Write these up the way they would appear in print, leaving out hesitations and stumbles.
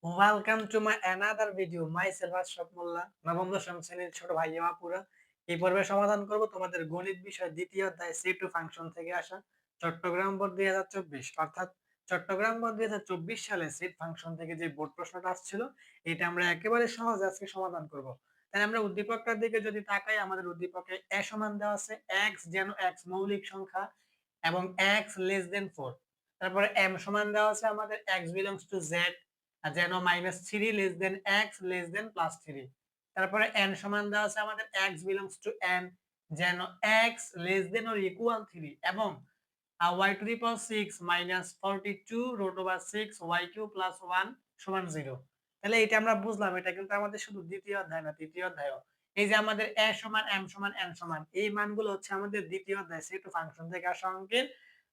Welcome to my another video myself Ashraf Molla. নবম দশম শ্রেণীর ছোট ভাই ও আপুরা, এই পর্বে সমাধান করব তোমাদের গণিত বিষয় দ্বিতীয় অধ্যায় সি টু ফাংশন থেকে আসা চট্টগ্রাম বোর্ড 2024, অর্থাৎ চট্টগ্রাম বোর্ড 2024 সালে সিট ফাংশন থেকে যে বোর্ড প্রশ্নটা আসছিল, এটা আমরা একেবারে সহজ আজকে সমাধান করব। তাই আমরা উদ্দীপকটার দিকে যদি তাকাই, আমাদের উদ্দীপকে এ সমান দেওয়া আছে এক্স যেন এক্স মৌলিক সংখ্যা এবং এক্স লেস দেন 4। তারপরে এম সমান দেওয়া আছে আমাদের এক্স বিলংস টু জেড যেন -3 less than X less than +3। তারপরে n সমান দেওয়া আছে আমাদের x বিলংস টু n যেন x less than or equal 3 এবং y to the power 6 -42 root over 6 y cube plus 1 সমান 0। তাহলে এটা আমরা বুঝলাম, এটা কিন্তু আমাদের শুধু দ্বিতীয় অধ্যায় না, তৃতীয় অধ্যায়ও। এই যে আমাদের a সমান m সমান n সমান, এই মানগুলো হচ্ছে আমাদের দ্বিতীয় অধ্যায় সি টু ফাংশন থেকে আসা অঙ্কের।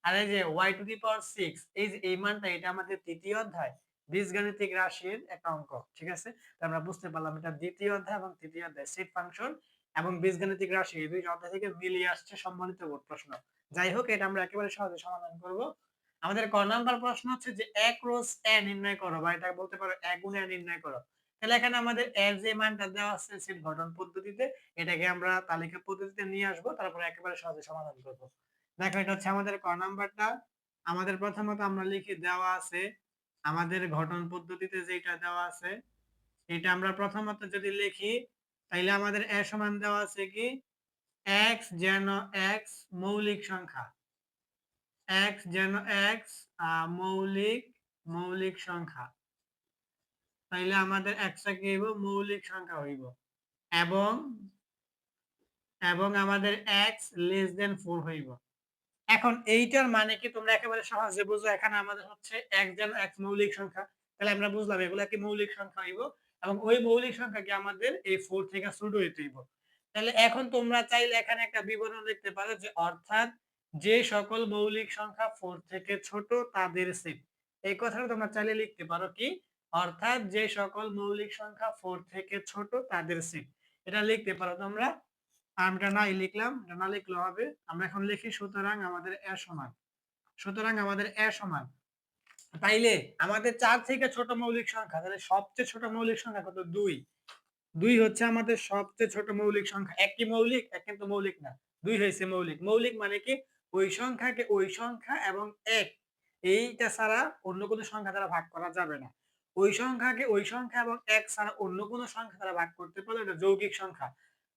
আর এই যে y টু দি পাওয়ার 6, এই যে এই মানটা, এটা আমাদের তৃতীয় অধ্যায় বীজগাণিতিক রাশির একটা অঙ্ক। ঠিক আছে, তো আমরা বুঝতে পারলাম এটা দ্বিতীয় অধ্যায় এবং তৃতীয় অধ্যায় সিট ফাংশন এবং বীজগাণিতিক রাশি, এই দুই অধ্যায় থেকে মিলিয়ে আসছে সম্মানিত বোর্ড প্রশ্ন। যাই হোক, এটা আমরা একেবারে সহজে সমাধান করব। আমাদের ক নাম্বার প্রশ্ন হচ্ছে যে এ ক্রস এ নির্ণয় করো, বা এটা বলতে পারো এ গুণ এ নির্ণয় করো। তাহলে এখানে আমাদের এর যে মানটা দেওয়া আছে সেট গঠন পদ্ধতিতে, এটাকে আমরা তালিকা পদ্ধতিতে নিয়ে আসবো, তারপরে একেবারে সহজে সমাধান করব। দেখো, এটা হচ্ছে আমাদের ক নাম্বারটা। আমাদের প্রথমত আমরা লিখি দেওয়া আছে আমাদের গঠন পদ্ধতিতে যেটা দেওয়া আছে, এটা আমরা প্রথমত যদি লিখি, তাইলে আমাদের এ সমান দেওয়া আছে কি x যেন x মৌলিক সংখ্যা, x যেন x মৌলিক মৌলিক সংখ্যা। তাইলে আমাদের x টা কি হইব, মৌলিক সংখ্যা হইব। এবং এবং আমাদের x লেস দেন 4 হইব। এখন এইটার মানে কি তোমরা একেবারে সহজে বুঝো, এখানে আমাদের হচ্ছে x যেন x মৌলিক সংখ্যা। তাহলে আমরা বুঝলাম এগুলা কি মৌলিক সংখ্যা হইব এবং ওই মৌলিক সংখ্যাকে আমাদের এই 4 থেকে ছোট হইতে হইব। তাহলে এখন তোমরা চাইলে এখানে একটা বিবরণ লিখতে পারো যে অর্থাৎ যে সকল মৌলিক সংখ্যা 4 থেকে ছোট তাদের সেট। এই কথাটা তোমরা চাইলে লিখতে পারো কি, অর্থাৎ যে সকল মৌলিক সংখ্যা 4 থেকে ছোট তাদের সেট। এটা লিখতে পারো তোমরা। আমরা নাই লিখলাম, এটা না লিখলেও হবে। আমরা এখন লিখি সুতরাং আমাদের এ সমান, সুতরাং আমাদের এ সমান, তাইলে আমাদের 4 থেকে ছোট মৌলিক সংখ্যা, তাহলে সবচেয়ে ছোট মৌলিক সংখ্যা কত, 2। 2 হচ্ছে আমাদের সবচেয়ে ছোট মৌলিক সংখ্যা। এক কি মৌলিক? এক কিন্তু মৌলিক না, 2 হইছে মৌলিক। মৌলিক মানে কি, ওই সংখ্যাকে ওই সংখ্যা এবং 1 এইটা ছাড়া অন্য কোনো সংখ্যা দ্বারা ভাগ করা যাবে না। ওই সংখ্যাকে ওই সংখ্যা এবং 1 ছাড়া অন্য কোনো সংখ্যা দ্বারা ভাগ করতে পারলে এটা যৌগিক সংখ্যা।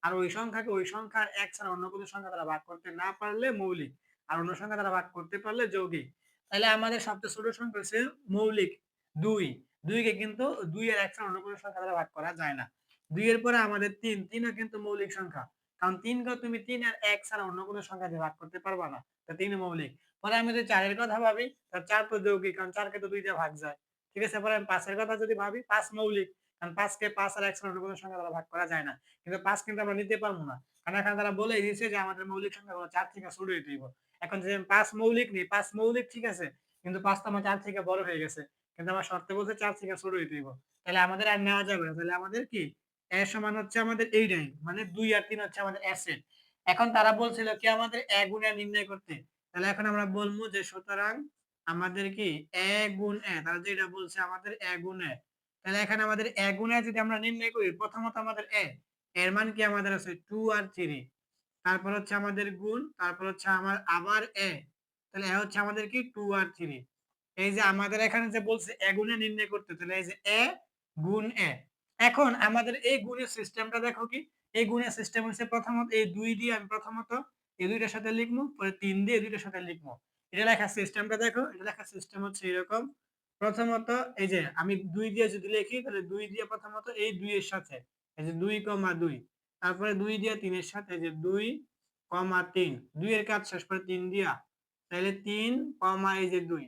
আর ওই সংখ্যাকে ওই সংখ্যা আর 1 ছাড়া অন্য কোনো সংখ্যা দ্বারা ভাগ করতে না পারলে মৌলিক। আর অন্য সংখ্যা দ্বারা ভাগ করতে পারলে যৌগিক। তাহলে আমাদের সবচেয়ে ছোট সংখ্যা হচ্ছে মৌলিক 2। 2 কে কিন্তু 2 আর 1 ছাড়া অন্য কোনো সংখ্যা দ্বারা ভাগ করা যায় না। 2 এর পরে আমাদের 3, 3 ও কিন্তু মৌলিক সংখ্যা। কারণ 3 কে তুমি 3 আর 1 ছাড়া অন্য কোনো সংখ্যা দিয়ে ভাগ করতে পারবা না। তো 3 মৌলিক। পরে আমি যদি 4 এর কথা ভাবি, তাহলে 4 তো যৌগিক, কারণ 4 কে তো 2 দিয়ে ভাগ যায়। ঠিক আছে? পরে আমি 5 এর কথা যদি ভাবি, 5 মৌলিক। কারণ 5 কে 5 আর 1 ছাড়া অন্য কোনো সংখ্যা দ্বারা ভাগ করা যায় না। কিন্তু 5 কিন্তু আমরা নিতে পারবো না। কারণ এখানে তারা বলেই দিয়েছে যে আমাদের মৌলিক সংখ্যাগুলো 4 থেকে ছোট হইতে হইব। এখন যদি আমি 5 মৌলিক নিই, 5 মৌলিক ঠিক আছে। কিন্তু 5 তো আমার 4 থেকে বড় হয়ে গেছে। কিন্তু আমার শর্তে বলছে 4 থেকে ছোট হইতে হইব। তাহলে আমাদের আর নেওয়া যাবে না। তাহলে আমাদের কি এ সমান হচ্ছে আমাদের এইটাই, মানে 2 আর 3 হচ্ছে আমাদের অ্যাসেট। এখন তারা বলছিল কি আমাদের এ গুণ এ নির্ণয় করতে। তাহলে এখন আমরা বলবো যে সুতরাং আমাদের কি এ গুণ এ, তারা যেটা বলছে আমাদের এ গুণ এ। তাহলে এখানে আমাদের এ গুণ এ যদি আমরা নির্ণয় করি, প্রথমত আমাদের এর মান কি আমাদের আছে 2 আর 3। তারপর হচ্ছে আমাদের গুণ, তারপর হচ্ছে আমার আবার তাহলে হচ্ছে আমাদের কি 2 আর 3। এই যে আমাদের এখানে যে বলছে এ গুণে নির্ণয় করতে, তাহলে এই যে এ গুণ এ। এখন আমাদের এই গুণের সিস্টেমটা দেখো কি, এই গুণের সিস্টেম হচ্ছে প্রথমত এই 2 দিয়ে আমি প্রথমত এই দুইটার সাথে লিখবো, পরে 3 দিয়ে এই দুইটার সাথে লিখবো। এটা লেখার সিস্টেমটা দেখো, এটা লেখার সিস্টেম হচ্ছে এরকম। প্রথমত এই যে আমি 2 দিয়ে যদি লিখি, তাহলে 2 দিয়ে প্রথমত এই 2 এর সাথে এই যে 2,2, তারপরে 2 দিয়ে 3 এর সাথে এই যে 2,3, 2 এর কাজ শেষ, পরে 3 দিয়া, তাহলে 3, এই যে 2,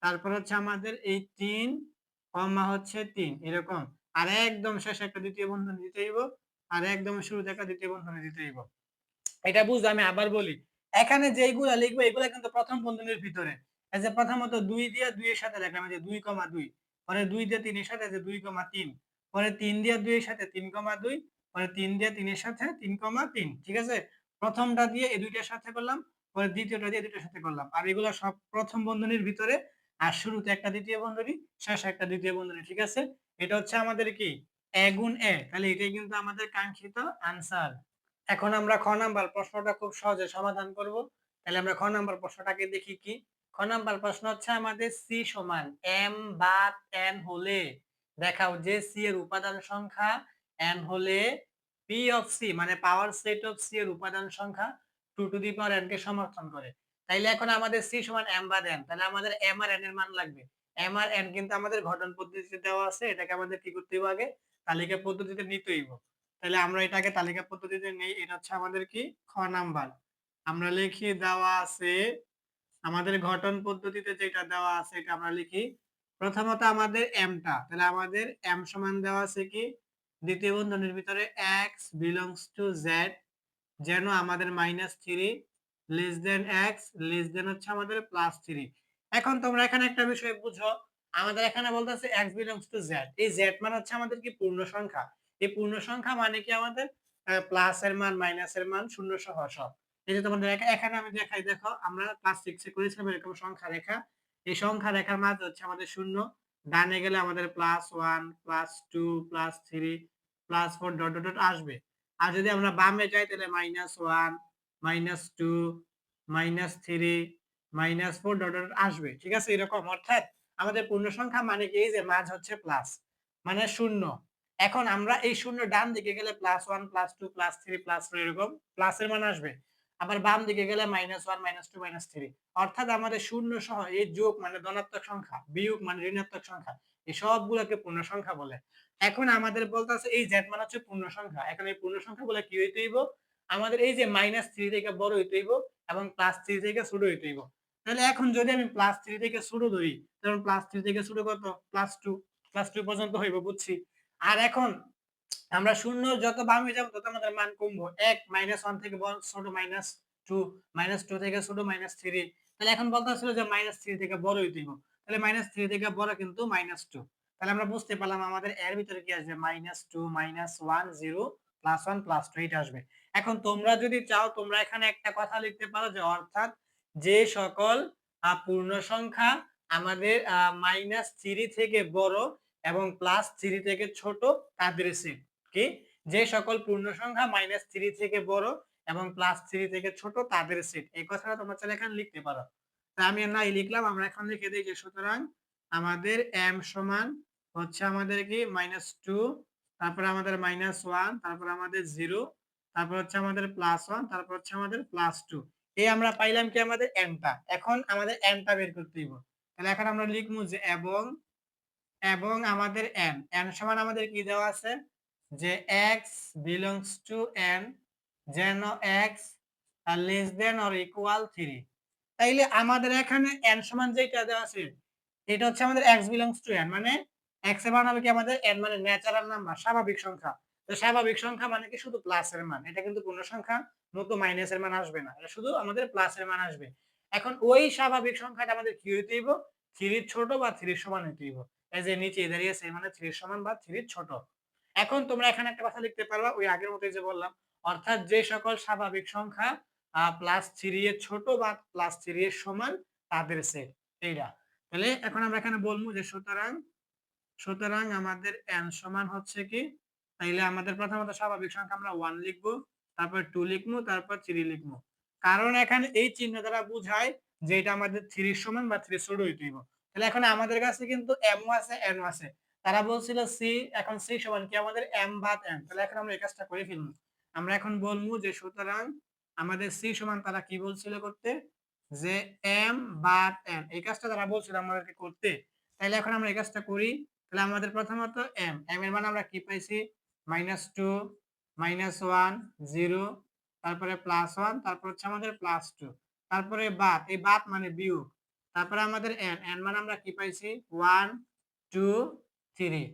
তারপর হচ্ছে আমাদের এই 3, হচ্ছে 3 এরকম। আর একদম শেষে একটা দ্বিতীয় বন্ধনী দিতে হইব, আর একদম শুরুতে একটা দ্বিতীয় বন্ধনী দিতে হইব। এটা বুঝ, আমি আবার বলি, এখানে যেইগুলা লিখবো এগুলা কিন্তু প্রথম বন্ধনীর ভিতরে। এই যে প্রথমত 2 দিয়ে 2 এর সাথে লিখলাম এই যে 2,2, পরে 2 দিয়ে 3 এর সাথে যে 2,3, পরে 3 দিয়ে 2 এর সাথে 3,2, পরে 3 দিয়ে 3 এর সাথে 3,3। ঠিক আছে? প্রথমটা দিয়ে এই দুইটার সাথে করলাম, পরে দ্বিতীয়টা দিয়ে দুইটার সাথে করলাম। আর এগুলা সব প্রথম বন্ধনীর ভিতরে। আর শুরুতে একটা দ্বিতীয় বন্ধনী, শেষে একটা দ্বিতীয় বন্ধনী, ঠিক আছে? এটা হচ্ছে আমাদের কি এ গুণ এ, তাহলে এটাই কিন্তু আমাদের কাঙ্ক্ষিত আনসার। এখন আমরা খ নাম্বার প্রশ্নটা খুব সহজে সমাধান করব। তাহলে আমরা খ নাম্বার প্রশ্নটাকে দেখি কি। খ নাম্বার প্রশ্ন হচ্ছে আমাদের সি সমান এম বাদ এন হলে দেখাও যে সি এর উপাদান সংখ্যা এন হলে পি অফ সি মানে পাওয়ার সেট অফ সি এর উপাদান সংখ্যা 2 টু দি পাওয়ার n কে সমর্থন করে। তাইলে এখন আমাদের সি সমান এম বাদ এন, তাহলে আমাদের এম আর এন এর মান লাগবে। এম আর এন কিন্তু আমাদের গঠন পদ্ধতিতে দেওয়া আছে, এটাকে আমাদের কি করতে হবে আগে তালিকা পদ্ধতিতে নিতে হইব। তাহলে আমরা এটাকে তালিকা পদ্ধতিতে নেই, এটা হচ্ছে আমাদের কি খ নাম্বার। আমরা লিখি দেওয়া আছে আমাদের গঠন পদ্ধতিতে যেটা দেওয়া আছে এটা আমরা লিখি। প্রথমত আমাদের এমটা, তাহলে আমাদের এম সমান দেওয়া আছে কি দ্বিতীয় বন্ধনীর ভিতরে x belongs to z যেন আমাদের -3 লেস দেন x লেস দেন হচ্ছে আমাদের +3। এখন তোমরা এখানে একটা বিষয় বুঝো, আমাদের এখানে বলতেছে x belongs to z, এই z মানে হচ্ছে আমাদের কি পূর্ণ সংখ্যা। এই পূর্ণ সংখ্যা মানে কি আমাদের প্লাস এর মান মাইনাস এর মান শূন্য সহ সব। এই যে তোমাদের এখানে আমি দেখাই, দেখো আমরা ক্লাস 6 এ করেছিলাম এরকম সংখ্যা রেখা। এই সংখ্যা রেখার মাঝে হচ্ছে আমাদের শূন্য, ডানে গেলে আমাদের +1 +2 +3 +4 ডট ডট ডট আসবে। আর যদি আমরা বামে যাই তাহলে -1 -2 -3 -4 ডট ডট আসবে, ঠিক আছে? এরকম অর্থাৎ আমাদের পূর্ণ সংখ্যা মানে কি এই যে মাঝ হচ্ছে প্লাস মানে শূন্য। এখন আমরা এই শূন্য ডান দিকে গেলে +1 +2 +3 +4 এরকম প্লাসের মান আসবে। আবার বাম দিকে গেলে -1 -2 -3 অর্থাৎ আমাদের শূন্য সহ এই যোগ মানে ধনাত্মক সংখ্যা, বিয়োগ মানে ঋণাত্মক সংখ্যা, এই সবগুলোকে পূর্ণ সংখ্যা বলে। এখন আমাদের বলতেছে এই z মান হচ্ছে পূর্ণ সংখ্যা। এখন এই পূর্ণ সংখ্যাগুলো কি হইতে হইব? আমাদের এই যে -3 থেকে বড় হইতে হইব এবং +3 থেকে ছোট হইতে হইব। তাহলে এখন যদি আমি +3 থেকে ছোট ধরি, তখন +3 থেকে ছোট কত? +2, +2 পর্যন্ত হইব, বুঝছি। আর এখন আমরা শূন্য যত বামে যাব তত আমাদের মান কমবো। 1 -1 থেকে বড় ছোট -2 -2 থেকে ছোট -3। তাহলে এখন বলতেছিল যে -3 থেকে বড় হইতে হইব। তাহলে -3 থেকে বড় কিন্তু -2। তাহলে আমরা বুঝতে পারলাম আমাদের এর ভিতরে কি আসবে -2 -1 0 +1 +2 এটা আসবে। এখন তোমরা যদি চাও তোমরা এখানে একটা কথা লিখতে পারো যে অর্থাৎ যে সকল পূর্ণ সংখ্যা আমাদের -3 থেকে বড় এবং +3 থেকে ছোট তাদের সেট। কি? যে সকল পূর্ণ সংখ্যা -3 থেকে বড় এবং +3 থেকে ছোট তাদের সেট। এই কথাটা তোমরা চাইলে এখানে লিখতে পারো। তা আমি নাই লিখলাম, আমরা এখন লিখে দেই যে সুতরাং আমাদের m সমান হচ্ছে আমাদের কি -2, তারপরে আমাদের -1, তারপর আমাদের 0, তারপর হচ্ছে আমাদের +1, তারপর হচ্ছে আমাদের +2। এই আমরা পাইলাম কি আমাদের n টা। এখন আমাদের n টা বের করতে হইব। তাহলে এখন আমরা লিখবো যে এবং আমাদের n, n সমান আমাদের কি দেওয়া আছে যে x belongs to n যেন x less than or equal 3। তাইলে আমাদের এখানে n সমান যেটা দেওয়া আছে এটা হচ্ছে আমাদের x belongs to n মানে x এর মান হবে কি আমাদের n মানে ন্যাচারাল নাম্বার, স্বাভাবিক সংখ্যা। তো স্বাভাবিক সংখ্যা মানে কি শুধু প্লাস এর মান, এটা কিন্তু পূর্ণ সংখ্যা মতো মাইনাস এর মান আসবে না, এটা শুধু আমাদের প্লাস এর মান আসবে। এখন ওই স্বাভাবিক সংখ্যাটা আমাদের কি হইতে হইব? 3 এর ছোট বা 3 এর সমান হইতে হইব। এই যে নিচে দাঁড়িয়ে আছে মানে 3 এর সমান বা 3 এর ছোট। এখন তোমরা এখানে একটা কথা লিখতে পারবা ওই আগের মতই যে বললাম, অর্থাৎ যে সকল স্বাভাবিক সংখ্যা +3 এর ছোট বা +3 এর সমান তাদের সেট এইটা। তাহলে এখন আমরা এখানে বলবো যে সুতরাং আমাদের n সমান হচ্ছে কি, তাইলে আমাদের প্রথমত স্বাভাবিক সংখ্যা আমরা 1 লিখবো, তারপর 2 লিখবো, তারপর 3 লিখবো। কারণ এখানে এই চিহ্ন দ্বারা বোঝায় যে এটা আমাদের 3 এর সমান বা 3 ছোট হইতে হইব। তাহলে এখন আমাদের কাছে কিন্তু m ও আছে n ও আছে। তারা বলছিল c, এখন c সমান কি আমাদের m ভাগ n। তাহলে এখন আমরা এই কাজটা করে ফেলবো। আমরা এখন বলবো যে সুতরাং আমাদের c সমান তারা কি বলছিল করতে? যে m ভাগ n। এই কাজটা তারা বলছিল আমাদেরকে করতে। তাইলে এখন আমরা এই কাজটা করি। তাহলে আমাদের প্রথমত m এর মান আমরা কি পাইছি? -2 -1 0 তারপরে +1 তারপর হচ্ছে আমাদের +2 তারপরে বাদ, এই বাদ মানে বিয়োগ। তারপরে আমাদের n মানে আমরা কি পাইছি 1 2 3।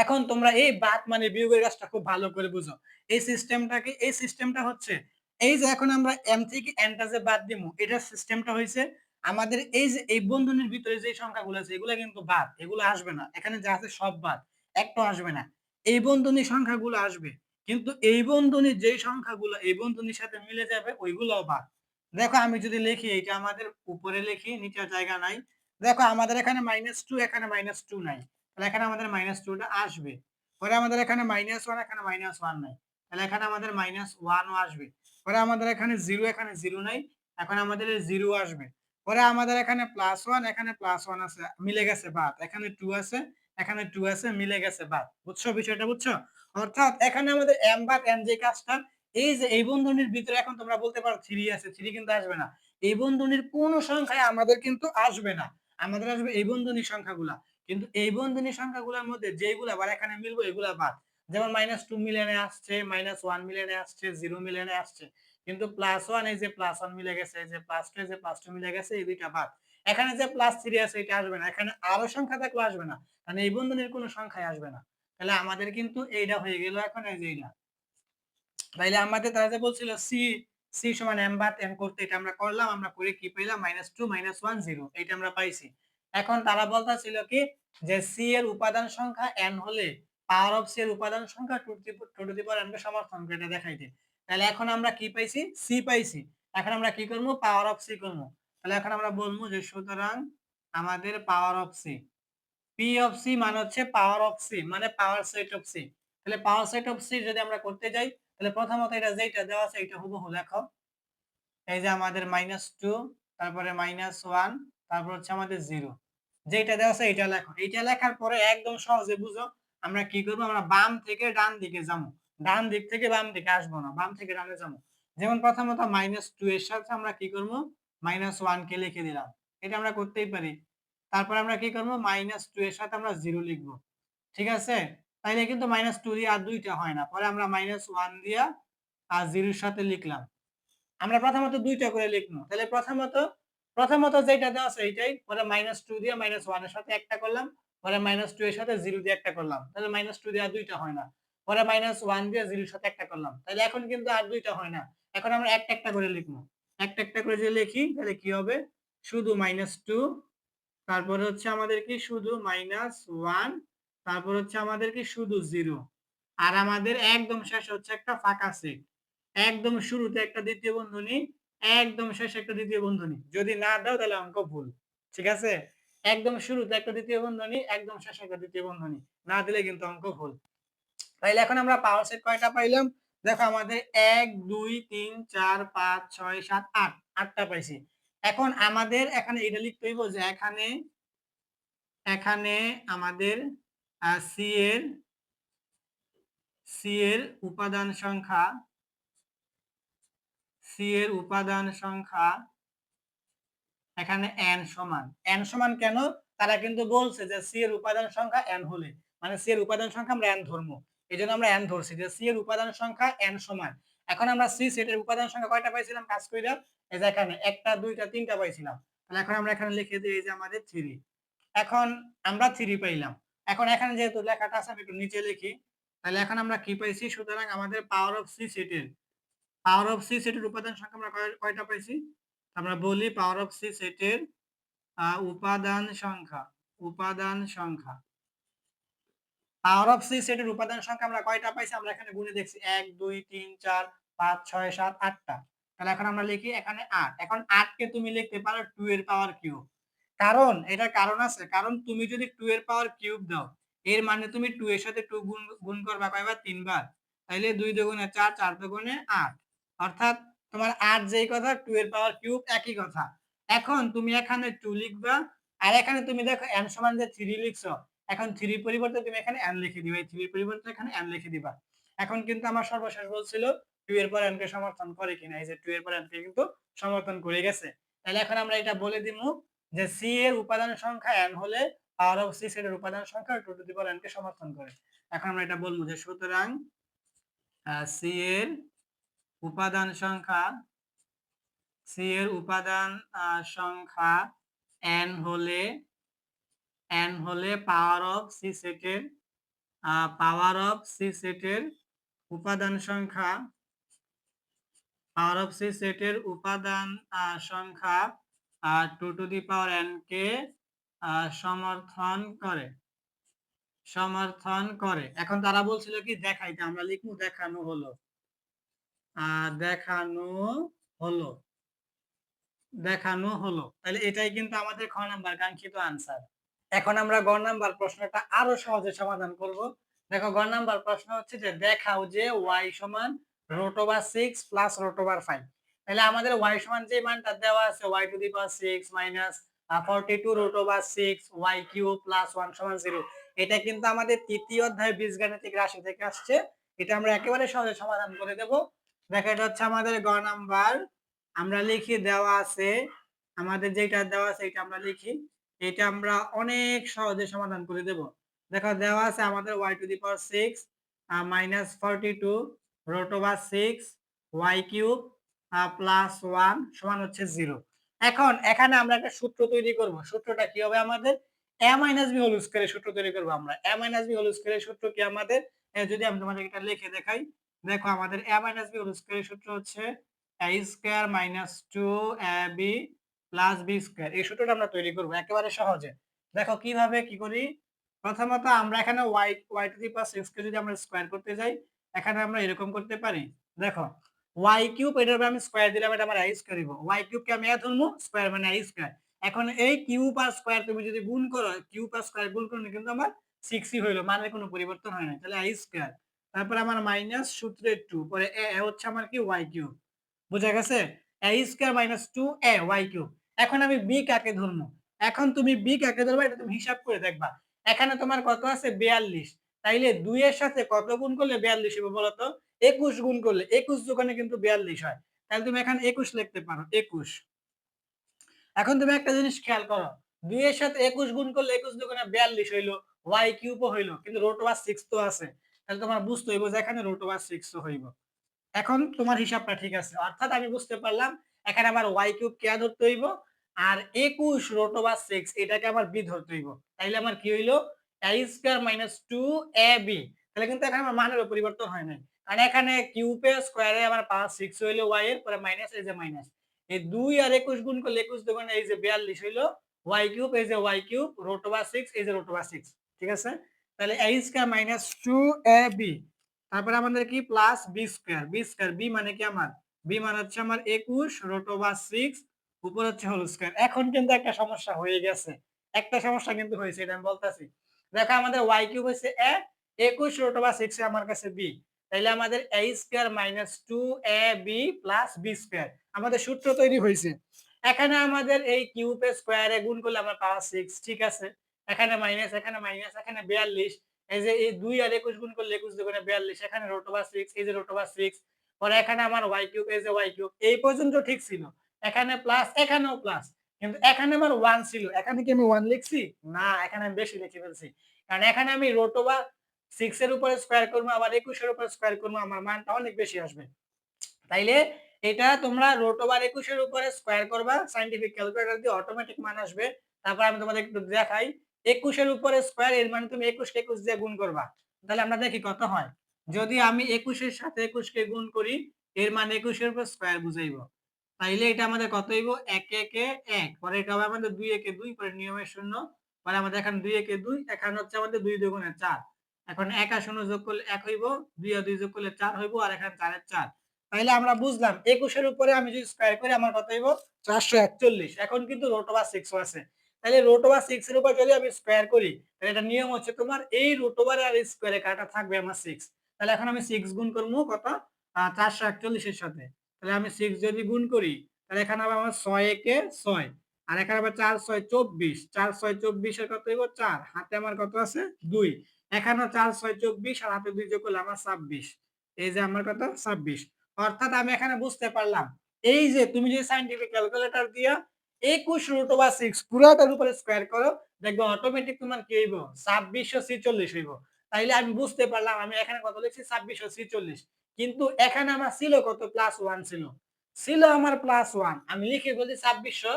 এখন তোমরা এই বাদ মানে বিয়োগের কাজটা খুব ভালো করে বুঝো। এই সিস্টেমটা কি? এই সিস্টেমটা হচ্ছে এই যে এখন আমরা m থেকে n টা যে বাদ দিমু এটার সিস্টেমটা হইছে আমাদের এই যে এই বন্ধনীর ভিতরে যে সংখ্যাগুলো আছে এগুলা কিন্তু বাদ, এগুলো আসবে না। এখানে যা আছে সব বাদ, একটাও আসবে না। এই বন্ধনীর সংখ্যাগুলো আসবে। কিন্তু এই বন্ধনীর যেই সংখ্যাগুলো এই বন্ধনীর সাথে মিলে যাবে ওইগুলোও বাদ। দেখো আমি যদি লিখি এটা আমাদের উপরে লিখি, নিচে জায়গা নাই। দেখো আমাদের এখানে -2 এখানে -2 নাই, তাহলে এখানে আমাদের -2 টা আসবে। পরে আমাদের এখানে -1 এখানে -1 নাই, তাহলে এখানে আমাদের -1 ও আসবে। পরে আমাদের এখানে 0 এখানে 0 নাই, এখন আমাদের 0 আসবে। পরে আমাদের এখানে +1 এখানে +1 আছে, মিলে গেছে বাদ। এখানে 2 আছে, এখানে 2 আছে, মিলে গেছে বাদ। বুঝছো বিষয়টা, বুঝছো? অর্থাৎ এখানে আমাদের m বাদ n যে কাজটা, এই যে এই বন্ধনীর ভিতরে এখন তোমরা বলতে পারো 3 আছে, 3 কিন্তু আসবে না। এই বন্ধনীর কোন সংখ্যায় আমাদের কিন্তু আসবে না, আমাদের আসবে এই বন্ধনীর সংখ্যাগুলা। কিন্তু এই বন্ধনীর সংখ্যাগুলোর মধ্যে যেগুলা আবার এখানে মিলবে এগুলা বাদ। যেমন -2 মিলিয়নে আসছে, -1 মিলিয়নে আসছে, 0 মিলিয়নে আসছে। কিন্তু +1 এই যে +1 মিলে গেছে, এই যে +2 এই যে +2 মিলে গেছে, এই দুইটা বাদ। এখানে যে +3 আছে এটা আসবে না, এখানে আরো সংখ্যা থাকলে আসবে না, কারণ এই বন্ধনীর কোনো সংখ্যাই আসবে না। তাহলে আমাদের কিন্তু এইটা হয়ে গেল, এখন এই যে এইটা। তাইলে আমাদের তারা যে বলছিল সি সমান m বাদ n করতে, এটা আমরা করলাম, আমরা করে কি পেলাম -2 -1 0, এটা আমরা পাইছি। এখন তারা বলতাছিল কি যে সি এর উপাদান সংখ্যা n হলে পাওয়ার অফ সি এর উপাদান সংখ্যা two to the power n কে সমর্থন করে, এটা দেখাইতে। তাহলে এখন আমরা কি পাইছি, সি পাইছি। এখন আমরা কি করব, পাওয়ার অফ সি করব। তাহলে এখন আমরা বলবো যে সুতরাং আমাদের power of C, P of C মানে হচ্ছে পাওয়ার অফ সি, মানে পাওয়ার সেট অফ সি। তাহলে পাওয়ার সেট অফ সি যদি আমরা করতে যাই, তাহলে প্রথমত এটা যেটা দেওয়া আছে এটা হুবহু লেখো। এই যে আমাদের -2, তারপরে -1, তারপর হচ্ছে আমাদের 0, যেটা দেওয়া আছে এটা লেখো। এটা লেখার পরে একদম সহজে বুঝো আমরা কি করব, আমরা বাম থেকে ডান দিকে যাবো, ডান দিক থেকে বাম দিকে আসবো না, বাম থেকে ডানে যাবো। যেমন প্রথমত -2 এর সাথে আমরা কি করব, -1 কে লিখে দিলাম, এটা আমরা করতেই পারি। তারপর আমরা কি করব, -2 এর সাথে আমরা 0 লিখবো, ঠিক আছে? তাইলে কিন্তু -2 দিয়ে আর দুইটা হয় না, পরে আমরা -1 দিয়া আর 0 এর সাথে লিখলাম। আমরা প্রথমত দুইটা করে লিখবো, তাহলে প্রথমত যেটা দেওয়া আছে এইটাই, পরে -2 দিয়ে -1 এর সাথে একটা করলাম, পরে -2 এর সাথে 0 দিয়ে একটা করলাম, তাহলে -2 দিয়ে আর দুইটা হয় না। পরে -1 দিয়ে 0 এর সাথে একটা করলাম, তাহলে এখন কিন্তু আর দুইটা হয় না। এখন আমরা একটা একটা করে লিখবো, একটা একটা করে যে লিখি তাহলে কি হবে, শুধু -2, তারপরে হচ্ছে আমাদের কি শুধু -1, তারপর হচ্ছে আমাদের কি শুধু 0, আর আমাদের একদম শেষে হচ্ছে একটা ফাঁকা সেট। একদম শুরুতে একটা দ্বিতীয় বন্ধনী, একদম শেষে একটা দ্বিতীয় বন্ধনী। যদি না দাও তাহলে অঙ্ক ভুল। ঠিক আছে? একদম শুরুতে একটা দ্বিতীয় বন্ধনী, একদম শেষে একটা দ্বিতীয় বন্ধনী। না দিলে কিন্তু অঙ্ক ভুল। তাইলে এখন আমরা পাওয়ার সেট কয়টা পাইলাম? দেখো আমাদের ১, ২, ৩, ৪, ৫, ৬, ৭, ৮, ৮টা পাইছি। এখন আমাদের এখানে এটা লিখতে হইব যে এখানে আমাদের সি এর সি এর উপাদান সংখ্যা, সি এর উপাদান সংখ্যা এখানে n সমান। n সমান কেন? তারা কিন্তু বলছে যে সি এর উপাদান সংখ্যা n হলে, মানে সি এর উপাদান সংখ্যা আমরা n ধরবো। এজন্য আমরা n ধরছি যে সি এর উপাদান সংখ্যা n সমান। এখন আমরা সি সেটের উপাদান সংখ্যা কয়টা পাইছিলাম কাজ কইরা? এই যে এখানে ১টা ২টা ৩টা পাইছিলাম। তাহলে এখন আমরা এখানে লিখে দিই এই যে আমাদের 3। এখন আমরা 3 পাইলাম। এখন এখানে যেহেতু লেখাটা আছে আমি একটু নিচে লিখি। তাহলে এখন আমরা কি পাইছি? সুতরাং আমাদের পাওয়ার অফ সি সেটের, পাওয়ার অফ সি সেটের উপাদান সংখ্যা আমরা কয়টা পাইছি? আমরা বলি পাওয়ার অফ সি সেটের উপাদান সংখ্যা, উপাদান সংখ্যা, পাওয়ার অফ সি সেটের উপাদান সংখ্যা আমরা কয়টা পাইছি? আমরা এখানে গুণে দেখছি ১, ২, ৩, ৪, ৫, ৬, ৭, ৮টা। তাহলে এখন আমরা লিখি এখানে ৮। এখন ৮ কে তুমি লিখতে পারো 2 এর পাওয়ার কিউব। কারণ এটার কারণ আছে। কারণ তুমি যদি 2 এর পাওয়ার কিউব দাও, এর মানে তুমি 2 এর সাথে 2 গুণ করবা কয়বার? ৩ বার। তাইলে ২ দুগুণে ৪, ৪ দুগুণে ৮। অর্থাৎ তোমার ৮ যেই কথা 2 এর পাওয়ার কিউব একই কথা। এখন তুমি এখানে 2 লিখবা, আর এখানে তুমি দেখো n সমান যে 3 লিখছো, এখন 3 এর পরিবর্তে তুমি এখানে n লিখে দিবা। এই 3 এর পরিবর্তে এখানে n লিখে দিবা। এখন কিন্তু আমার সর্বশেষ বলছিল 2 এর পর n কে সমর্থন করে কিনা। এই যে 2 এর পর n কে কিন্তু সমর্থন করে গেছে। তাহলে এখন আমরা এটা বলে দিমু যে সি এর উপাদান সংখ্যা n হলে পাওয়ার অফ সি সেটের উপাদান সংখ্যা 2 টু দি পাওয়ার n কে সমর্থন করে। এখন আমরা এটা বলবো যে সুতরাং সি এর উপাদান সংখ্যা, সি এর উপাদান সংখ্যা n হলে পাওয়ার অফ সি সেটের, পাওয়ার অফ সি সেটের উপাদান সংখ্যা, পাওয়ার অফ সি সেটের উপাদান সংখ্যা 2 টু দি পাওয়ার n কে সমর্থন করে, সমর্থন করে। এখন তারা বলছিল কি দেখাইতে, আমরা লিখবো দেখানো হলো, দেখানো হলো। দেখানো হলো। তাহলে এটাই কিন্তু আমাদের খ নাম্বার কাঙ্ক্ষিত আনসার। এখন আমরা গ নাম্বার প্রশ্নটা আরো সহজে সমাধান করব। দেখো গ নাম্বার প্রশ্ন হচ্ছে যে দেখাও যে y সমান √6 প্লাস √5। তাহলে আমাদের y সমান যে মানটা দেওয়া আছে y to the power 6 minus 42 √6 y cube plus 1 সমান 0। এটা কিন্তু আমাদের তৃতীয় অধ্যায় বীজগাণিতিক রাশি থেকে আসছে। এটা আমরা একেবারে সহজে সমাধান করে দেব। দেখো এটা হচ্ছে আমাদের গ নাম্বার। আমরা লিখি দেওয়া আছে, আমাদের যেটা দেওয়া আছে এটা আমরা লিখি। এটা আমরা অনেক সহজে সমাধান করে দেব। দেখো দেওয়া আছে আমাদের y to the power 6 minus 42 √6 y cube plus 1 সমান হচ্ছে 0। এখন এখানে আমরা একটা সূত্র তৈরি করব। সূত্রটা কি হবে আমাদের? a মাইনাস b হোল স্কয়ারের সূত্র তৈরি করব আমরা। a মাইনাস b হোল স্কয়ারের সূত্র কি আমাদের? যদি আমি তোমাদের এটা লিখে দেখাই। দেখো আমাদের a মাইনাস b হোল স্কয়ারের সূত্র হচ্ছে a square minus 2ab plus b square. এই সূত্রটা আমরা তৈরি করব একেবারে সহজে। দেখো কিভাবে কি করি? প্রথমত আমরা এখানে y টু দি পাওয়ার 6 কে যদি আমরা স্কয়ার করতে যাই, এখানে আমরা এরকম করতে পারি। দেখো y কিউব এটার উপরে আমি স্কয়ার দিলাম, এটা আমার a স্কয়ার হইব। y কিউব কে আমি a ধরবো, স্কয়ার মানে a স্কয়ার। এখন এই কিউব আর স্কয়ার তুমি যদি গুণ করো, কিউব আর স্কয়ার গুণ করলে কিন্তু আমার 6 ই হইলো, মানের কোনো পরিবর্তন হয় না। তাহলে a স্কয়ার। তারপর আমার মাইনাস সূত্রের 2 পরে a হচ্ছে আমার কি y কিউব। বুঝা গেছে? a square minus 2a y cube. এখন আমি b কাকে ধরবো? এখন তুমি b কাকে ধরবা এটা তুমি হিসাব করে দেখবা। এখানে তোমার কত আছে? 42। তাইলে 2 এর সাথে কত গুণ করলে 42 হবে বলো তো? 21 গুণ করলে 21 যোগনে কিন্তু 42 হয়। তাহলে তুমি এখানে 21 লিখতে পারো, 21। এখন তুমি একটা জিনিস খেয়াল করো, 2 এর সাথে 21 গুণ করলে 21 দুগুণে 42 হইলো, y কিউব ও হইলো, কিন্তু √6 তো আছে। তাহলে তোমার বুঝতে হইব যে এখানে √6 ও হইব। এখন তোমার হিসাবটা ঠিক আছে। অর্থাৎ আমি বুঝতে পারলাম এখানে আমার y কিউব কে ধরতে হইব আর 21 √6 এটাকে আমার b ধরতে হইব। তাইলে আমার কি হইলো? a square minus 2ab। তাহলে কিন্তু এখানে আমার মানের পরিবর্তন হয় নাই। কারণ এখানে কিউবে স্কয়ারে আমার পাওয়ার 6 হইলো y এর পরে মাইনাস, এই যে মাইনাস। এই 2 আর 21 গুণ করলে 21 দুগুণে এই যে 42 হইলো, y কিউব এই যে y কিউব √6 এই যে √6। ঠিক আছে? তাহলে a স্কয়ার মাইনাস 2ab। তারপরে আমাদের কি plus B square. B square B মানে কি আমার? বি মানে হচ্ছে আমার 21 √6 উপর হচ্ছে হোল স্কয়ার। এখন কিন্তু একটা সমস্যা হয়ে গেছে। একটা সমস্যা কিন্তু হয়েছে, এটা আমি বলতাছি। দেখো আমাদের y কিউব হইছে a, 21 √6 এ আমার কাছে b। তাইলে আমাদের a square minus 2ab plus b square আমাদের সূত্র তৈরি হইছে। এখানে আমাদের এই কিউব এর স্কয়ারে গুণ করলে আমরা পাওয়ার 6, ঠিক আছে? এখানে মাইনাস, এখানে মাইনাস, এখানে 42। এই যে এই 2 আর 21 গুণ করলে 21 দুগুণে 42, এখানে √6 এই যে √6, পরে এখানে আমার y কিউব এই যে y কিউব। এই পর্যন্ত ঠিক ছিল। এখানে প্লাস, এখানেও প্লাস। কিন্তু এখানে আমার 1 ছিল। এখানে কি আমি 1 লিখছি? না, এখানে আমি বেশি লিখে ফেলছি। কারণ এখানে আমি √6 এর উপরে স্কয়ার করব, আবার 21 এর উপরে স্কয়ার করব, আমার মানটা অনেক বেশি আসবে। তাইলে এটা তোমরা √21 এর উপরে স্কয়ার করবা, সায়েন্টিফিক ক্যালকুলেটর দিয়ে অটোমেটিক মান আসবে। তারপর আমি তোমাদের একটু দেখাই। 21 এর উপরে স্কয়ার এর মানে তুমি 21 কে 21 দিয়ে গুণ করবা। তাহলে আমরা দেখি কত হয়। যদি আমি 21 এর সাথে 21 কে গুণ করি, এর মানে 21 এর উপর স্কয়ার বুঝাইবো। তাইলে এটা আমাদের কত হইব? 1 একে 1, পরে এটা হবে আমাদের 2 একে 2, পরে নিয়মের শূন্য, পরে আমাদের এখানে 2 একে 2, এখানে হচ্ছে আমাদের 2 দুগুণে 4। এখন 1 আর 0 যোগ করলে 1 হইব, 2 আর 2 যোগ করলে 4 হইব, আর এখানে 4 এর 4। তাইলে আমরা বুঝলাম 21 এর উপরে আমি যদি স্কয়ার করি আমার কত হইব? 441। এখন কিন্তু √6 ও আছে। তাইলে √6 এর উপর যদি আমি স্কয়ার করি, তাহলে এটা নিয়ম হচ্ছে তোমার এই √ আর স্কয়ারে কাটা থাকবে আমার 6। তাহলে এখন আমি 6 গুণ করব কত? 441 এর সাথে। তাহলে আমি 6 যদি গুণ করি, তাহলে এখানে হবে আমার 6 একে 6, আর এখানে আবার 4 6 24, 4 6 24 এর কত হইব? 4, হাতে আমার কত আছে? 2। এখানেও 4 6 24 আর হাতে 2 যোগ করলে আমার 26। এই যে আমার কত? 26। অর্থাৎ আমি এখানে বুঝতে পারলাম এই যে তুমি যদি সায়েন্টিফিক ক্যালকুলেটর দিয়া 21 √6 পুরাটার উপরে স্কয়ার করো, দেখবে অটোমেটিক তোমার কি হইব? 2646 হইব। তাইলে আমি বুঝতে পারলাম আমি এখানে কত লিখছি? 2646। কিন্তু এখানে আমার ছিল কত? +1 ছিল। ছিল আমার +1। আমি লিখে ফেলছি 2600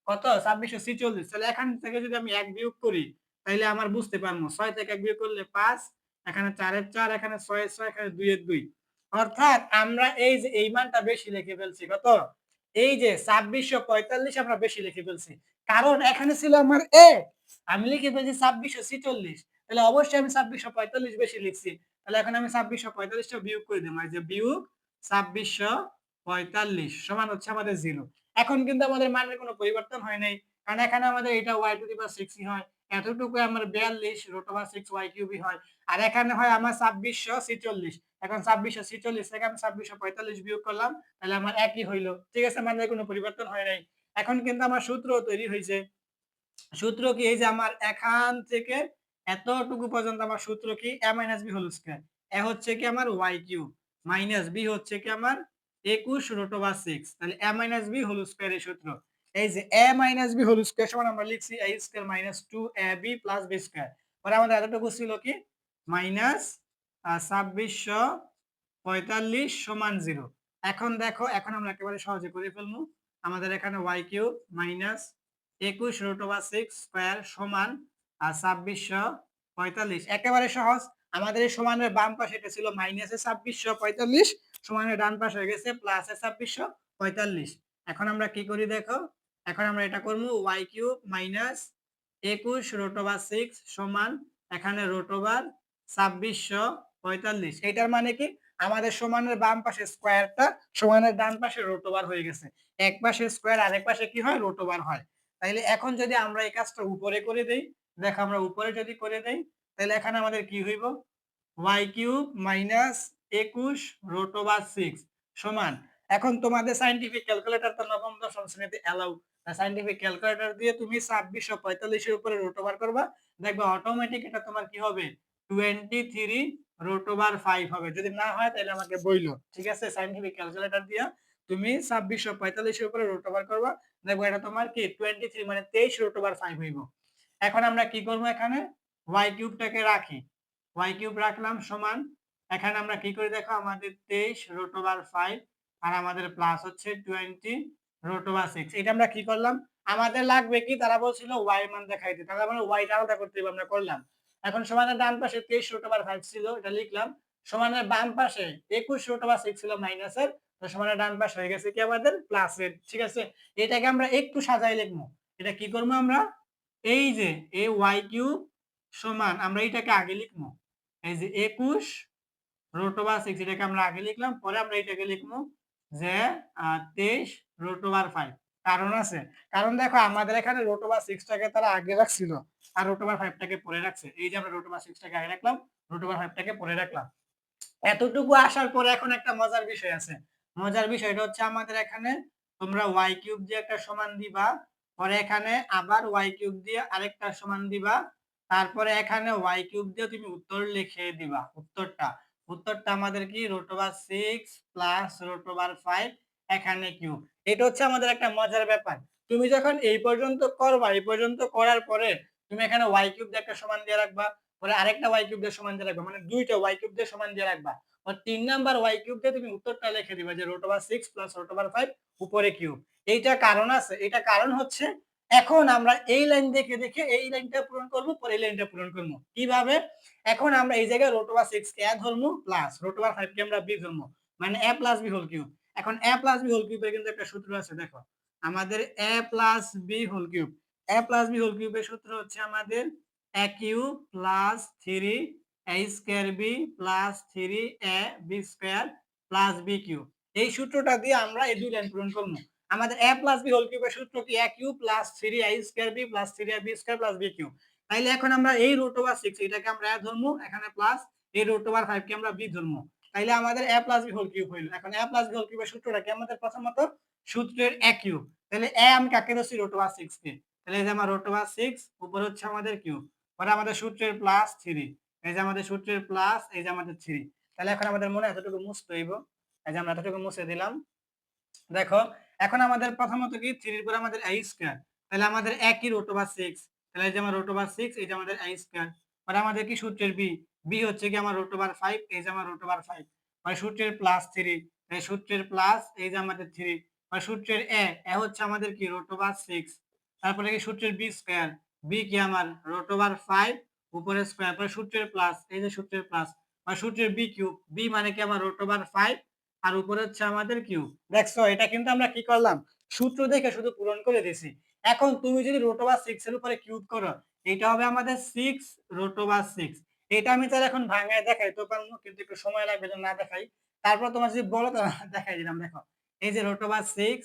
কত? 2646। তাহলে এখান থেকে যদি আমি 1 বিয়োগ করি, তাইলে আমার বুঝতে পারবো 6 থেকে 1 বিয়োগ করলে 5, এখানে 4 এর 4, এখানে 6 এর 6, এখানে 2 এর 2। অর্থাৎ আমরা এই যে এই মানটা বেশি লিখে ফেলছি কত? এই যে 2645 আমরা বেশি লিখে ফেলছি। কারণ এখানে ছিল আমার a, আমি লিখে ফেলছি 2646। তাহলে অবশ্যই আমি 2645 বেশি লিখছি। তাহলে এখন আমি 2645 টা বিয়োগ করে দিলাম। এই যে বিয়োগ 2645 সমান হচ্ছে আমাদের 0। এখন কিন্তু আমাদের মানের কোনো পরিবর্তন হয় নাই। কারণ এখানে আমাদের এটা y⁶ হয়। এতটুকু আমার 42 √6y³ হয়। আর এখানে হয় আমার ২৬৪৬। এখন ২৬৪৬ থেকে আমি ২৬৪৫ বিয়োগ করলাম। তাহলে আমার একই হইল। ঠিক আছে? মানের কোনো পরিবর্তন হয় নাই। এখন কিন্তু আমার সূত্র তৈরি হইছে। সূত্র কি? এই যে আমার এখান থেকে এতটুকু পর্যন্ত আমার সূত্র কি? a - b whole square. a হচ্ছে কি আমার y³ মাইনাস b হচ্ছে কি আমার ২১√6। তাহলে a - b হোল স্কয়ার এর সূত্র। এই যে a - b হোল স্কয়ার সমান আমরা লিখছি a square minus 2ab plus b square. পরে আমাদের এতটুকু ছিল কি? মাইনাস ২৬৪৫ সমান ০। এখন দেখো, এখন আমরা একেবারে সহজে করে ফেলবো। আমাদের এখানে y³ মাইনাস ২১√6 স্কয়ার সমান ২৬৪৫ একেবারে সহজ। আমাদের এই সমানের বাম পাশে এটা ছিল মাইনাসে ২৬৪৫ সমানের ডান পাশে হয়ে গেছে প্লাসে ২৬৪৫। এখন আমরা কি করি দেখো, এখন আমরা এটা করব y³ মাইনাস ২১√6 সমান এখানে √২৬৪৫ এটার মানে কি? আমাদের সমানের বাম পাশে স্কয়ারটা সমানের ডান পাশে √ হয়ে গেছে। এক পাশে স্কয়ার আরেক পাশে কি হয়? √ হয়। তাইলে এখন যদি আমরা এই কাজটা উপরে করে দেই, দেখো আমরা উপরে যদি করে দেই, তাহলে এখানে আমাদের কি হইব? y³ মাইনাস ২১√6 সমান, এখন তোমাদের সায়েন্টিফিক ক্যালকুলেটর তো নবম দশম শ্রেণীতে এলাও। সায়েন্টিফিক ক্যালকুলেটর দিয়ে তুমি ২৬৪৫ এর উপরে √ করবা, দেখবা অটোমেটিক এটা তোমার কি হবে? 23√5 হবে। যদি না হয় তাহলে আমাকে বইলো। ঠিক আছে? সায়েন্টিফিক ক্যালকুলেটর দিয়া তুমি ২৬৪৫ এর উপরে √ করবা, দেখো এটা তোমার কি 23 মানে 23√5 হইব। এখন আমরা কি করব? এখানে y³ টাকে রাখি। y³ রাখলাম সমান, এখানে আমরা কি করি দেখো, আমাদের 23√5 আর আমাদের প্লাস হচ্ছে 20√6। এটা আমরা কি করলাম? আমাদের লাগবে কি? তারা বলছিল y এর মান দেখাইতে। তাহলে আমরা y টা আলাদা করতে হবে, আমরা করলাম। এখন সমানের ডান পাশে 23√5 ছিল, এটা লিখলাম। সমানের বাম পাশে 21√6 ছিল মাইনাসের, তো সমানের ডান পাশে হয়ে গেছে কি আমাদের প্লাসের। ঠিক আছে? এটাকে আমরা একটু সাজায় লিখবো। এটা কি করবো আমরা? এই যে এই y³ সমান আমরা এটাকে আগে লিখবো। এই যে 21√6 এটাকে আমরা আগে লিখলাম, পরে আমরা এটাকে লিখবো যে 23√5। কারণ আছে। কারণ দেখো আমাদের এখানে √6 টাকে তারা আগে রাখছিল আর √5 টাকে পরে রাখছে। এই যে আমরা √6 টাকে আগে রাখলাম, √5 টাকে পরে রাখলাম। এতটুকু আসার পরে এখন একটা মজার বিষয় আছে। মজার বিষয়টা হচ্ছে আমাদের এখানে তোমরা y³ দিয়ে একটা সমান দিবা, পরে এখানে আবার y³ দিয়ে আরেকটা সমান দিবা, তারপরে এখানে y³ দিয়ে তুমি উত্তর লিখে দিবা। উত্তরটা আমাদের কি? √6 প্লাস √5 এখানে কিউব। এটা হচ্ছে আমাদের একটা মজার ব্যাপার। তুমি যখন এই পর্যন্ত করবা, এই পর্যন্ত করার পরে তুমি এখানে y³ দিয়ে একটা সমান দিয়ে রাখবা, পরে আরেকটা y³ দিয়ে সমান দিয়ে রাখবা, মানে দুইটা y³ দিয়ে সমান দিয়ে রাখবা। আর ৩ নাম্বার y³ দিয়ে তুমি উত্তরটা লিখে দিবা যে √6 প্লাস √5 উপরে কিউব। এইটা কারণ আছে। এটা কারণ হচ্ছে এখন আমরা এই লাইন দেখে দেখে এই লাইনটা পূরণ করব, পরে এই লাইনটা পূরণ করব। কিভাবে? এখন আমরা এই জায়গায় √6 কে a ধরমু প্লাস √5 কে আমরা b ধরমু। মানে a + b হোল কিউব। এখন a + b হোল কিউবের কিন্তু একটা সূত্র আছে দেখো। আমাদের a + b whole cube. a + b whole কিউবের সূত্র হচ্ছে আমাদের a³ + 3a² b + 3ab² + b³ এই সূত্রটা দিয়ে আমরা এই দুই লাইন পূরণ করব। আমাদের a + b হোল কিউবের সূত্র কি? a³ + 3a² b + 3ab² + b³ তাইলে এখন আমরা এই √6 এটাকে আমরা a ধরমু, এখানে প্লাস এই √5 কে আমরা b ধরমু। তাইলে আমাদের a + b হোল কিউব হইল। এখন a + b হোল কিউবের সূত্রটা কি? আমাদের প্রথমত সূত্রের a³ তাহলে a আমি কাকে ধরছি? √6 কে। তাহলে এই যে আমার √6 উপরে হচ্ছে আমাদের কিউব, পরে আমাদের সূত্রের প্লাস 3, এই যে আমাদের সূত্রের প্লাস, এই যে আমাদের 3। তাহলে এখন আমাদের মনে এতটুকু মুছতে হইব। এই যে আমরা এতটুকু মুছে দিলাম। দেখো এখন আমাদের প্রথমত কি 3 এর পরে আমাদের a², তাহলে আমাদের একই √6, তাহলে এই যে আমার √6, এই যে আমাদের a², পরে আমাদের কি সূত্রের b হচ্ছে কি আমার √5, এই যে আমার √5, পরে সূত্রের প্লাস 3, এই সূত্রের প্লাস, এই যে আমাদের 3, পরে সূত্রের a হচ্ছে আমাদের কি √6, তারপরে কি সূত্রের b², b কি আমার √5 উপরে স্কয়ার, পরে সূত্রের প্লাস, এই যে সূত্রের প্লাস, পরে সূত্রের b³ b মানে কি আমার √5 আর উপরে হচ্ছে আমাদের কিউব। দেখছো এটা কিন্তু আমরা কি করলাম? সূত্র দেখে শুধু পূরণ করে দিছি। এখন তুমি যদি √6 এর উপরে কিউব করো, এটা হবে আমাদের 6√6। এটা আমি তাহলে এখন ভাঙায় দেখাইতে পারবো, কিন্তু একটু সময় লাগবে, যদি না দেখাই। তারপর তোমার যদি বলো তো দেখাই দিলাম। দেখো এই যে √6,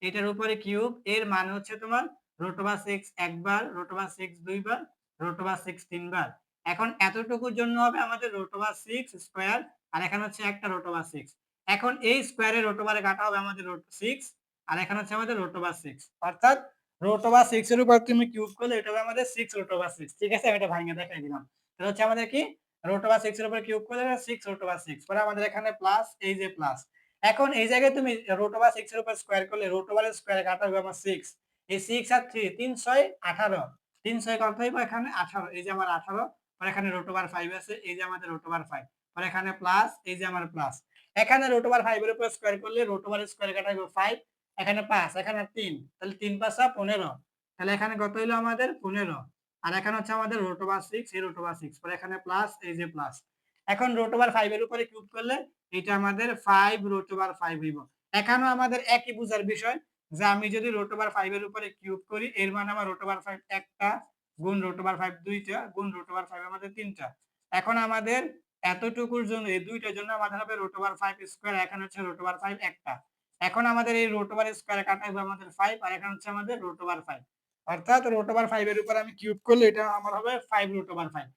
এটার উপরে কিউব, এর মানে হচ্ছে তোমার √6 একবার, √6 দুইবার, √6 তিনবার। এখন এতটুকুর জন্য হবে আমাদের √6 স্কয়ার, আর এখানে হচ্ছে একটা √6। এখন এই স্কয়ারের রোটওভারে কাটা হবে আমাদের √6, আর এখানে হচ্ছে আমাদের √6। অর্থাৎ √6 এর উপর তুমি কিউব করলে এটা হবে আমাদের 6√6। ঠিক আছে, আমি এটা ভাঙিয়ে দেখাই দিলাম। এটা হচ্ছে আমাদের কি √6 এর উপর কিউব করলে 6√6, পরে আমাদের এখানে প্লাস, এই যে প্লাস। এখন এই জায়গায় তুমি √6 এর উপর স্কয়ার করলে √এর স্কয়ারে কাটা হবে আমার 6। এই 6 আর 3 3 6 18, 3 6 কত হইব এখানে 18, এই যে আমার 18, পরে এখানে √5 আছে, এই যে আমাদের √5, পরে এখানে প্লাস, এই যে আমার প্লাস। এখানে √5 এর উপর স্কয়ার করলে √এর স্কয়ারে কাটা হবে 5, এখানে 5, এখানে 3, তাহলে 3 5 15, তাহলে এখানে কত হইলো আমাদের 15, আর এখানে হচ্ছে আমাদের √6, এই √6, পরে এখানে প্লাস, এই যে প্লাস। এখন √5 এর উপরে কিউব করলে এটা আমাদের 5√5 হইব। এখানেও আমাদের একই বুঝার বিষয় যে আমি যদি √5 এর উপরে কিউব করি, এর মানে আমার √5 একটা, গুণ √5 দুইটা, গুণ √5 আমাদের তিনটা। এখন আমাদের এতটুকুর জন্য, এই দুইটার জন্য আমাদের হবে √5 স্কয়ার, এখানে হচ্ছে √5 একটা। এখন আমাদের এই √এর স্কয়ারে কাটা হবে আমাদের 5, আর এখানে হচ্ছে আমাদের √5। অর্থাৎ √5 এর উপর আমি কিউব করলে এটা আমার হবে 5√5।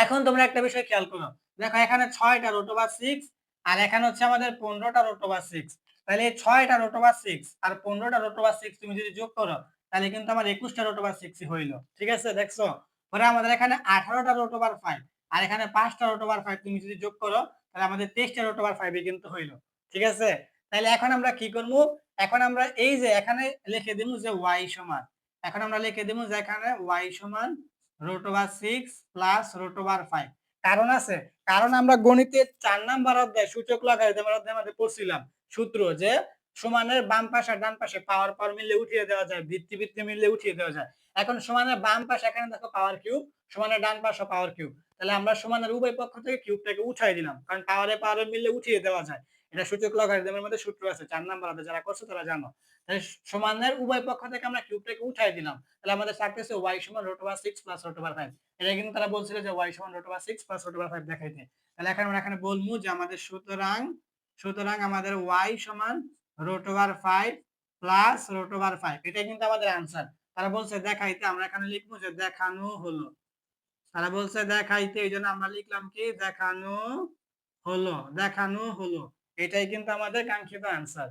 এখন তোমরা একটা বিষয় খেয়াল করো, দেখো এখানে 6টা √6, আর এখানে হচ্ছে আমাদের 15টা √6। তাহলে এই 6টা √6 আর 15টা √6 তুমি যদি যোগ করো, তাহলে কিন্তু আমার 21টা √6 হইলো। ঠিক আছে, দেখছো? পরে আমাদের এখানে 18টা √5, আর এখানে 5টা √5 তুমি যদি যোগ করো, তাহলে আমাদের 23টা √5 কিন্তু হইলো। ঠিক আছে, তাহলে এখন আমরা কি করব? এখন আমরা এই যে এখানে লিখে দিমু যে y সমান, এখন আমরা লিখে দিমু যে এখানে y সমান √6 প্লাস √5। কারণ আছে, কারণ আমরা গণিতের 4 নাম্বার অধ্যায় সূচক লগারিদমের অধ্যায় মধ্যে পড়ছিলাম সূত্র, যে সমানের বাম পাশে আর ডান পাশে পাওয়ার পাওয়ার মিললে উঠিয়ে দেওয়া যায়, ভিত্তি ভিত্তি মিললে উঠিয়ে দেওয়া যায়। এখন সমানের বাম পাশে এখানে দেখো পাওয়ার কিউব, সমানের ডান পাশে পাওয়ার কিউব, তাহলে আমরা সমানের উভয় পক্ষ থেকে কিউবটাকে উঠাই দিলাম, কারণ পাওয়ারে পাওয়ারে মিললে উঠিয়ে দেওয়া যায়। এটা সূচক লগারিদমের মধ্যে সূত্র আছে, 4 নাম্বার অধ্যায় যারা করছো তারা জানো। তাহলে সমানের উভয় পক্ষ থেকে আমরা কিউবটাকে উঠাই দিলাম, তাহলে আমাদের থাকতেছে y সমান √6 প্লাস √5। এটা কিন্তু তারা বলছিল যে y সমান √6 প্লাস √5 দেখাইতে। তাহলে এখন আমরা এখানে বলমু যে আমাদের সুতরাং আমাদের y সমান √5 প্লাস √5, এটা কিন্তু আমাদের आंसर। তারা বলছে দেখাইতে, আমরা এখানে লিখবো যে দেখানো হলো। তারা বলছে দেখাইতে, এইজন্য আমরা লিখলাম কি দেখানো হলো, দেখানো হলো। এটাই কিন্তু আমাদের কাঙ্ক্ষিত आंसर।